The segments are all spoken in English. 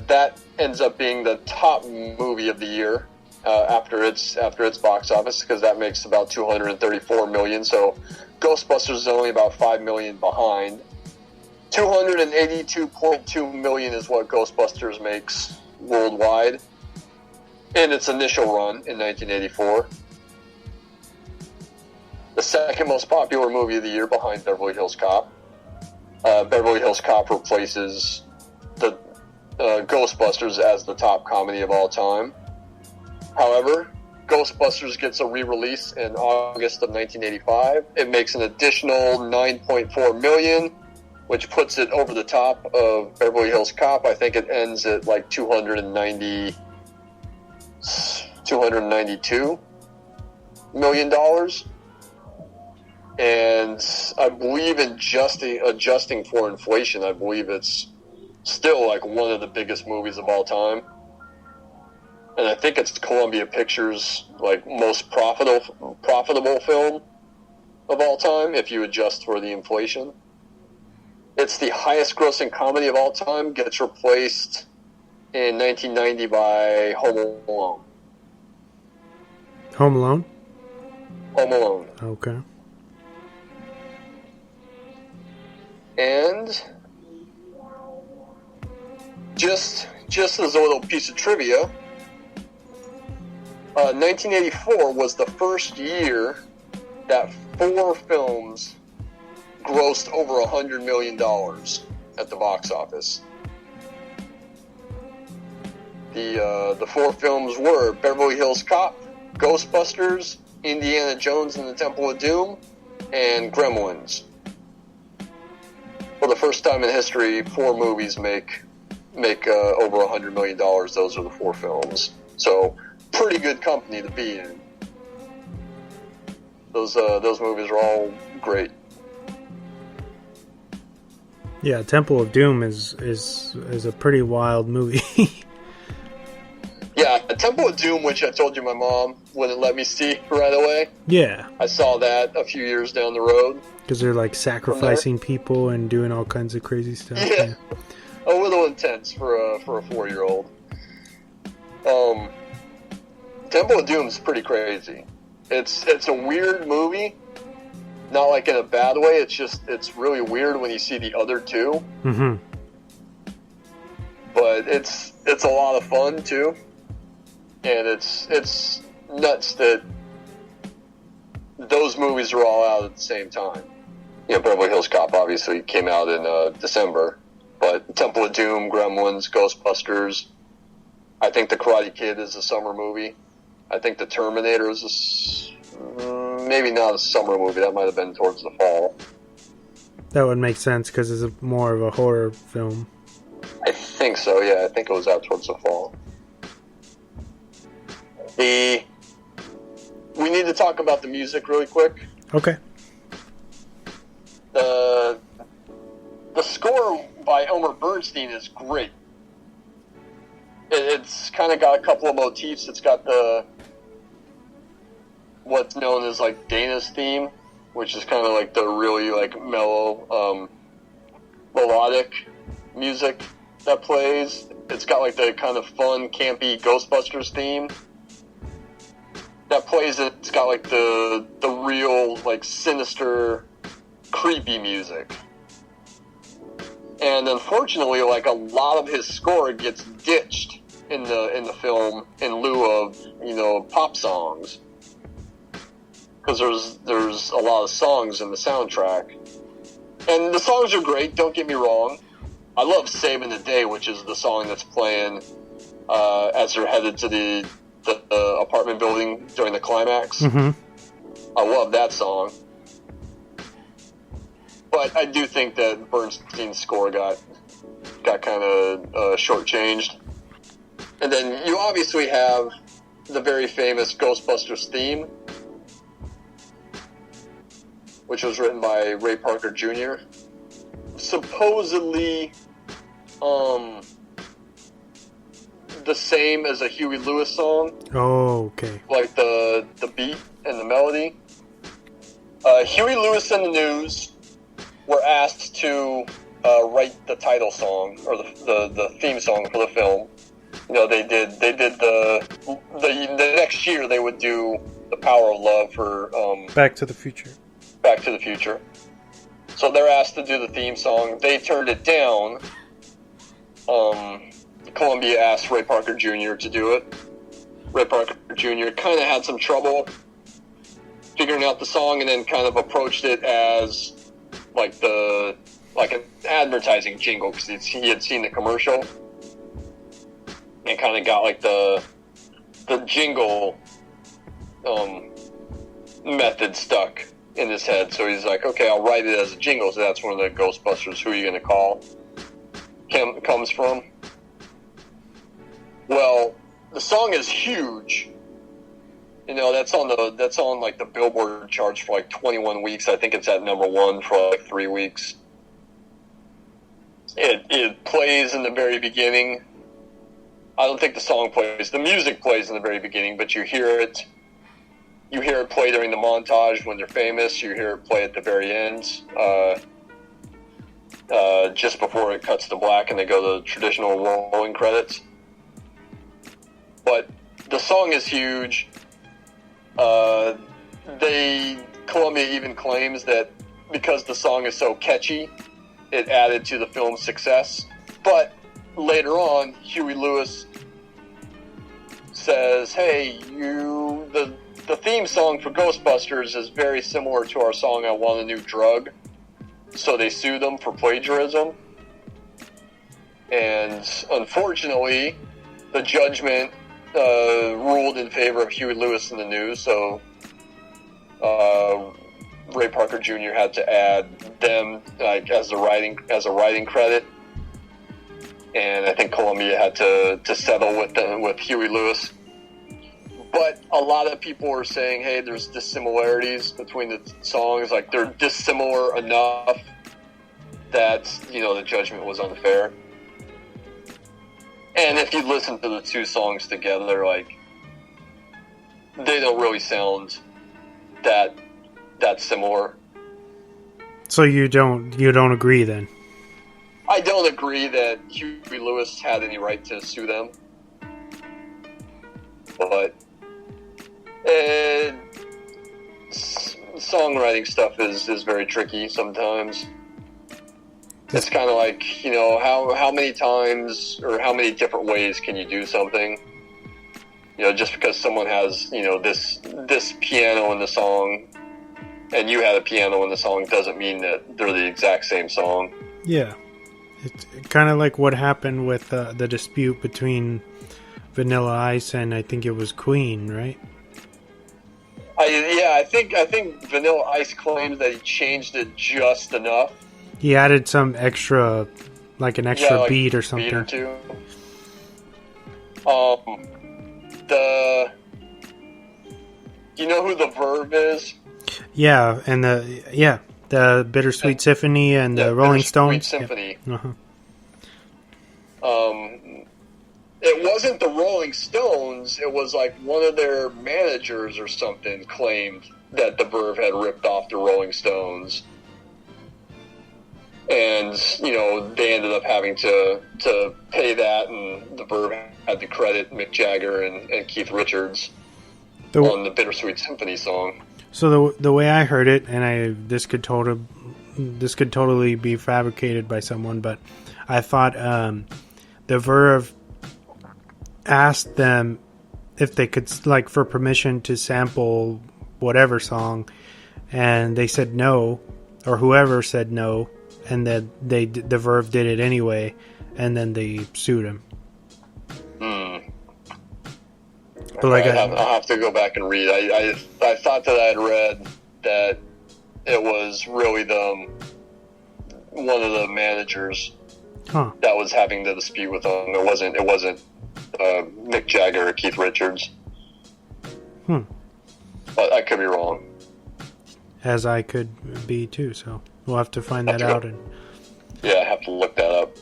That ends up being the top movie of the year after its box office, because that makes about $234 million. So Ghostbusters is only about $5 million behind. $282.2 million is what Ghostbusters makes worldwide in its initial run in 1984. The second most popular movie of the year, behind Beverly Hills Cop. Beverly Hills Cop replaces the Ghostbusters as the top comedy of all time. However, Ghostbusters gets a re-release in August of 1985. It makes an additional $9.4 million, which puts it over the top of Beverly Hills Cop. I think it ends at like $292 million. And I believe in adjusting for inflation, I believe it's still like one of the biggest movies of all time. And I think it's Columbia Pictures' like most profitable film of all time, if you adjust for the inflation. It's the highest grossing comedy of all time, gets replaced in 1990 by Home Alone. Home Alone? Home Alone. Okay. And just as a little piece of trivia, 1984 was the first year that 4 films grossed over $100 million at the box office. The 4 films were Beverly Hills Cop, Ghostbusters, Indiana Jones and the Temple of Doom, and Gremlins. For the first time in history, 4 movies make over $100 million. Those are the 4 films. So, pretty good company to be in. Those movies are all great. Yeah, Temple of Doom is a pretty wild movie. Yeah, Temple of Doom, which I told you my mom wouldn't let me see right away. Yeah. I saw that a few years down the road. Because they're like sacrificing people and doing all kinds of crazy stuff. Yeah. A little intense for a 4-year-old. Temple of Doom is pretty crazy. It's a weird movie. Not like in a bad way, it's really weird when you see the other 2. Mm-hmm. But it's a lot of fun too. And it's nuts that those movies are all out at the same time. You know, Beverly Hills Cop obviously came out in December, but Temple of Doom, Gremlins, Ghostbusters. I think The Karate Kid is a summer movie. I think The Terminator is maybe not a summer movie. That might have been towards the fall. That would make sense because it's more of a horror film. I think so, yeah. I think it was out towards the fall. We need to talk about the music really quick. Okay. The score by Elmer Bernstein is great. It's kind of got a couple of motifs. It's got what's known as like Dana's theme, which is kind of like the really like mellow, melodic music that plays. It's got like the kind of fun, campy Ghostbusters theme that plays. It's got like the real like sinister, creepy music. And unfortunately, like a lot of his score gets ditched in the film in lieu of, you know, pop songs. Because there's a lot of songs in the soundtrack. And the songs are great, don't get me wrong. I love Saving the Day, which is the song that's playing as they're headed to the apartment building during the climax. Mm-hmm. I love that song. But I do think that Bernstein's score got kind of shortchanged. And then you obviously have the very famous Ghostbusters theme, which was written by Ray Parker Jr. Supposedly the same as a Huey Lewis song. Oh, okay. Like the beat and the melody. Huey Lewis and the News were asked to write the title song or the theme song for the film. You know, they did the next year they would do The Power of Love for Back to the Future. Back to the Future. So they're asked to do the theme song. They turned it down. Columbia asked Ray Parker Jr. to do it. Ray Parker Jr. kind of had some trouble figuring out the song, and then kind of approached it as like an advertising jingle, because he had seen the commercial and kind of got like the jingle method stuck in his head. So he's like, okay, I'll write it as a jingle. So that's one of the Ghostbusters Who Are You Gonna Call comes from. Well, the song is huge. You know, that's on like the Billboard charts for like 21 weeks. I think it's at number 1 for like 3 weeks. It plays in the very beginning. I don't think the song plays. The music plays in the very beginning, but you hear it. You hear it play during the montage when they're famous. You hear it play at the very end, just before it cuts to black and they go to the traditional rolling credits. But the song is huge. Columbia even claims that because the song is so catchy, it added to the film's success. But later on, Huey Lewis says, hey, the theme song for Ghostbusters is very similar to our song I Want a New Drug. So they sued them for plagiarism. And unfortunately, the judgment ruled in favor of Huey Lewis in the news, so Ray Parker Jr. had to add them as a writing credit, and I think Columbia had to settle with Huey Lewis. But a lot of people were saying, hey, there's dissimilarities between the songs, like they're dissimilar enough that, you know, the judgment was unfair. And if you listen to the two songs together, like, they don't really sound that similar. So you don't agree then? I don't agree that Huey Lewis had any right to sue them. But songwriting stuff is very tricky sometimes. It's kind of like, you know, how many times or how many different ways can you do something? You know, just because someone has, you know, this piano in the song and you had a piano in the song doesn't mean that they're the exact same song. Yeah. It's kind of like what happened with the dispute between Vanilla Ice and I think it was Queen, right? I think Vanilla Ice claims that he changed it just enough. He added some extra, like an extra beat or something. Beat or two. You know who the Verve is? Yeah, and the Bittersweet Symphony and the Rolling Stones. Symphony. Yeah. Uh-huh. It wasn't the Rolling Stones. It was like one of their managers or something claimed that the Verve had ripped off the Rolling Stones. And, you know, they ended up having to pay that, and the Verve had to credit Mick Jagger and Keith Richards on the Bittersweet Symphony song. So the way I heard it, and this could totally be fabricated by someone, but I thought the Verve asked them if they could, like, for permission to sample whatever song, and they said no, or whoever said no. And then the Verve did it anyway, and then they sued him. But like I'll have to go back and read. I thought that I had read that it was really one of the managers that was having the dispute with them. It wasn't Mick Jagger or Keith Richards. But I could be wrong. As I could be too, so we'll have to find that out. Yeah, I have to look that up.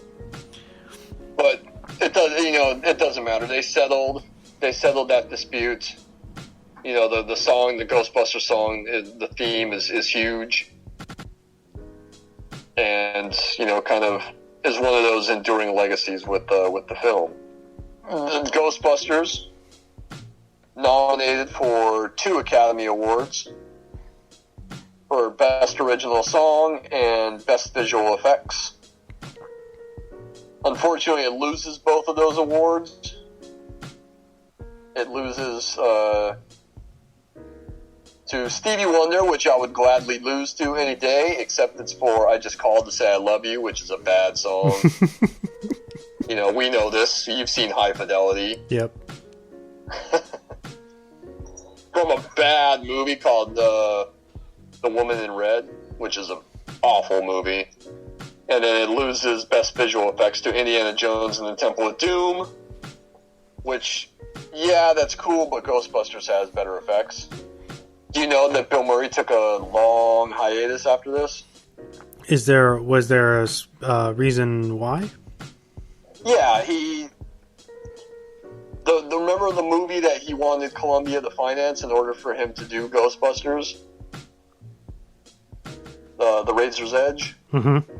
But it doesn't matter. They settled that dispute. You know, the song, the Ghostbusters song, the theme is huge. and kind of is one of those enduring legacies with the film. Ghostbusters nominated for 2 Academy Awards for Best Original Song and Best Visual Effects. Unfortunately, it loses both of those awards. It loses to Stevie Wonder, which I would gladly lose to any day, except it's for I Just Called to Say I Love You, which is a bad song. We know this. You've seen High Fidelity. Yep. From a bad movie called The Woman in Red, which is an awful movie. And then it loses Best Visual Effects to Indiana Jones and the Temple of Doom, which, yeah, that's cool, but Ghostbusters has better effects. Do you know that Bill Murray took a long hiatus after this? Was there a reason why? Yeah, remember the movie that he wanted Columbia to finance in order for him to do Ghostbusters? The Razor's Edge? Mm-hmm.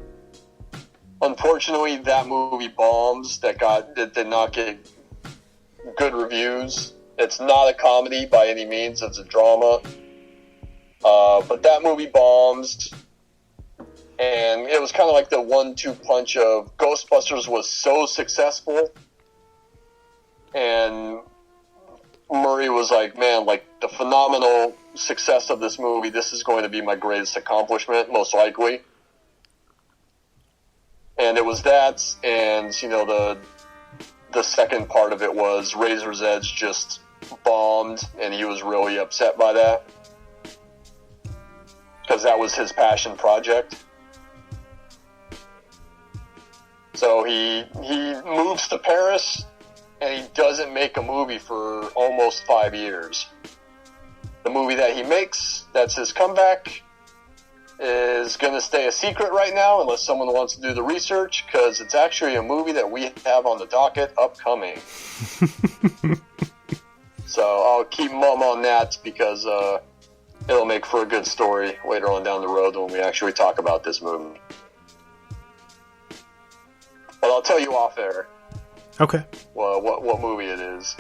Unfortunately, that movie bombs. That did not get good reviews. It's not a comedy by any means. It's a drama. But that movie bombs. And it was kind of like the 1-2 punch of Ghostbusters was so successful. And Murray was like, man, like the phenomenal success of this movie, this is going to be my greatest accomplishment, most likely. And it was that, and the second part of it was Razor's Edge just bombed, and he was really upset by that. Because that was his passion project. So he moves to Paris, and he doesn't make a movie for almost 5 years. The movie that he makes, that's his comeback, is going to stay a secret right now unless someone wants to do the research, because it's actually a movie that we have on the docket upcoming. So I'll keep mum on that because it'll make for a good story later on down the road when we actually talk about this movie. But I'll tell you off air. Okay. Well, what movie it is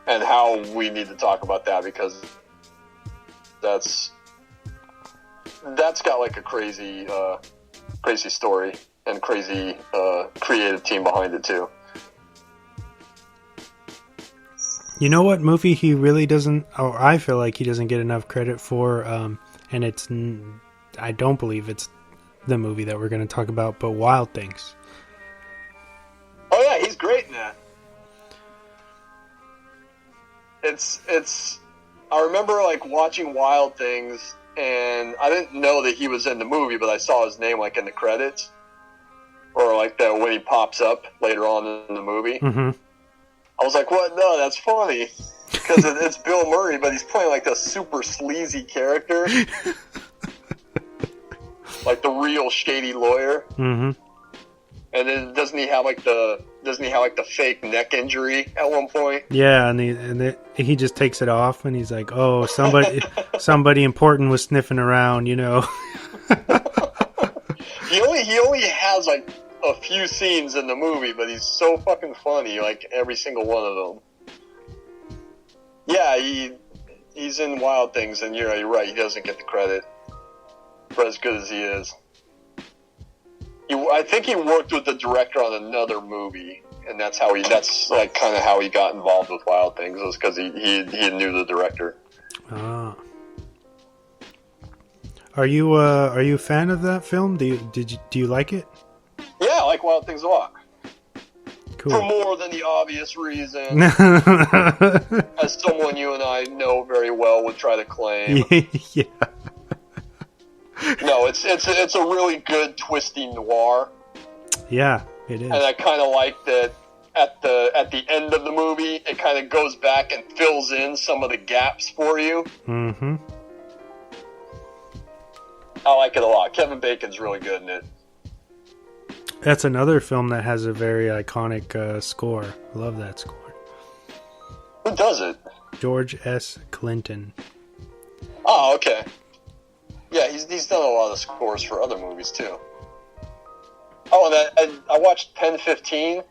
and how we need to talk about that, because that's got like a crazy story and crazy creative team behind it too. You know what movie he really doesn't, or I feel like he doesn't get enough credit for, and I don't believe it's the movie that we're going to talk about, but Wild Things. Oh yeah, he's great in that. It's. I remember like watching Wild Things, and I didn't know that he was in the movie, but I saw his name like in the credits, or like that when he pops up later on in the movie. Mm-hmm. I was like, "What? No, that's funny," because it's Bill Murray, but he's playing like a super sleazy character, like the real shady lawyer. Mm-hmm. And then doesn't he have like the fake neck injury at one point? Yeah, and he just takes it off, and he's like, "Oh, somebody important was sniffing around," you know. He only has like a few scenes in the movie, but he's so fucking funny, like every single one of them. Yeah, he's in Wild Things, and you're right. He doesn't get the credit for as good as he is. I think he worked with the director on another movie, and that's like kind of how he got involved with Wild Things, was because he knew the director. Ah. Are you a fan of that film? Do you like it? Yeah, I like Wild Things a lot. Cool. For more than the obvious reason, as someone you and I know very well would try to claim. Yeah. No, it's a really good twisty noir. Yeah, it is. And I kind of like that at the end of the movie, it kind of goes back and fills in some of the gaps for you. Mm-hmm. I like it a lot. Kevin Bacon's really good in it. That's another film that has a very iconic score. I love that score. Who does it? George S. Clinton. Oh, okay. Yeah, he's done a lot of scores for other movies too. Oh, and I watched Pen 15.